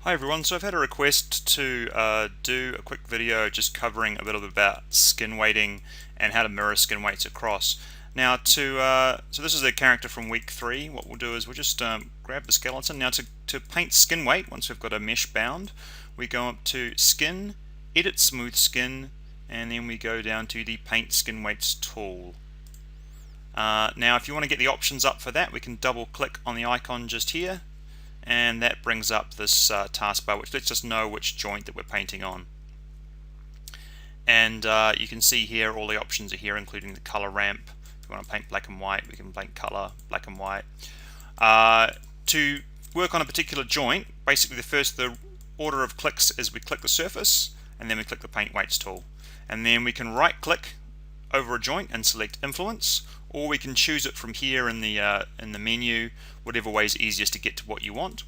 Hi everyone, so I've had a request to do a quick video just covering a little bit about skin weighting and how to mirror skin weights across. Now so this is a character from week 3. What we'll do is we'll just grab the skeleton. Now to paint skin weight, once we've got a mesh bound, we go up to Skin, Edit Smooth Skin, and then we go down to the Paint Skin Weights tool. Now if you want to get the options up for that, we can double click on the icon just here, and that brings up this taskbar which lets us know which joint that we're painting on. And you can see here all the options are here, including the color ramp. If we want to paint black and white, we can paint color black and white. To work on a particular joint, basically the order of clicks is we click the surface and then we click the paint weights tool, and then we can right click over a joint and select influence, or we can choose it from here in the menu, whatever way is easiest to get to what you want.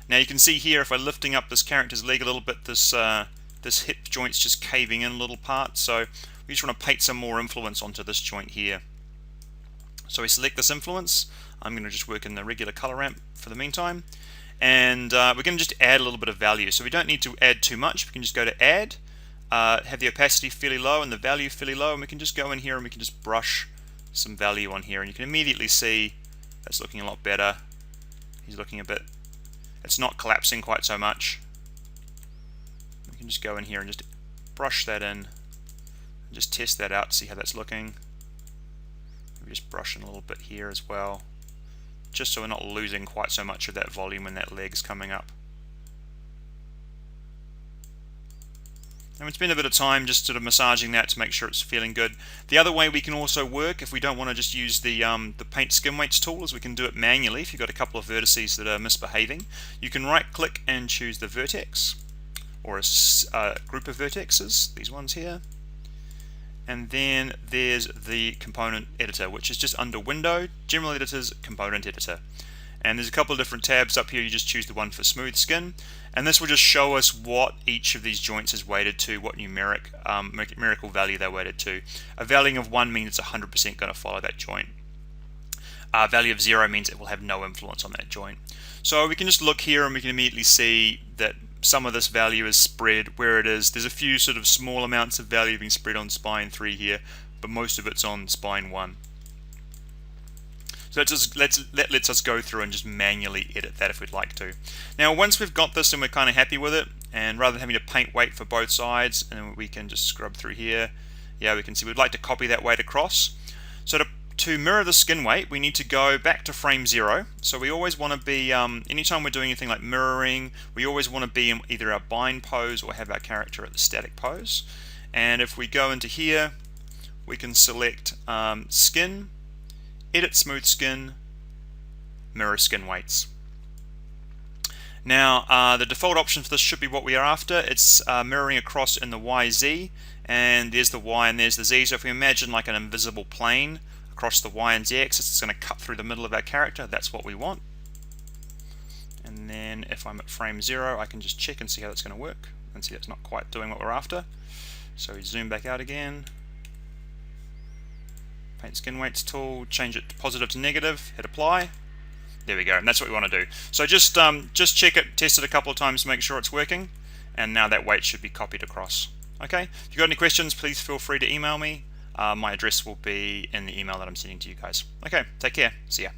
Now you can see here, if I'm lifting up this character's leg a little bit, this hip joint's just caving in a little part, so we just want to paint some more influence onto this joint here. So we select this influence. I'm going to just work in the regular color ramp for the meantime, and we're going to just add a little bit of value. So we don't need to add too much. We can just go to add, have the opacity fairly low and the value fairly low, and we can just go in here and we can just brush some value on here, and you can immediately see that's looking a lot better. He's looking a bit, it's not collapsing quite so much. We can just go in here and just brush that in and just test that out to see how that's looking. Maybe just brush in a little bit here as well, just so we're not losing quite so much of that volume when that leg's coming up. And we spend a bit of time just sort of massaging that to make sure it's feeling good. The other way we can also work, if we don't want to just use the paint skin weights tool, is we can do it manually. If you've got a couple of vertices that are misbehaving, you can right click and choose the vertex, or a group of vertexes, these ones here. And then there's the component editor, which is just under Window, General Editors, Component Editor. And there's a couple of different tabs up here. You just choose the one for smooth skin, and this will just show us what each of these joints is weighted to, what numerical value they're weighted to. A value of 1 means it's 100% going to follow that joint. A value of 0 means it will have no influence on that joint. So we can just look here and we can immediately see that some of this value is spread where it is. There's a few sort of small amounts of value being spread on spine 3 here, but most of it's on spine 1. So that lets us go through and just manually edit that if we'd like to. Now once we've got this and we're kind of happy with it, and rather than having to paint weight for both sides, and we can just scrub through here, yeah, we can see we'd like to copy that weight across. So to mirror the skin weight, we need to go back to frame 0. So we always want to be, anytime we're doing anything like mirroring, we always want to be in either our bind pose or have our character at the static pose. And if we go into here, we can select Skin, Edit Smooth Skin, Mirror Skin Weights. Now the default option for this should be what we are after. It's mirroring across in the YZ, and there's the Y and there's the Z. So if we imagine like an invisible plane across the Y and Z axis, it's going to cut through the middle of our character. That's what we want. And then if I'm at frame 0, I can just check and see how that's going to work, and see that's not quite doing what we're after. So we zoom back out again, Paint Skin Weights tool, change it to positive to negative, hit apply. There we go, and that's what we want to do. So just check it, test it a couple of times to make sure it's working, and now that weight should be copied across. Okay, if you've got any questions, please feel free to email me. My address will be in the email that I'm sending to you guys. Okay, take care, see ya.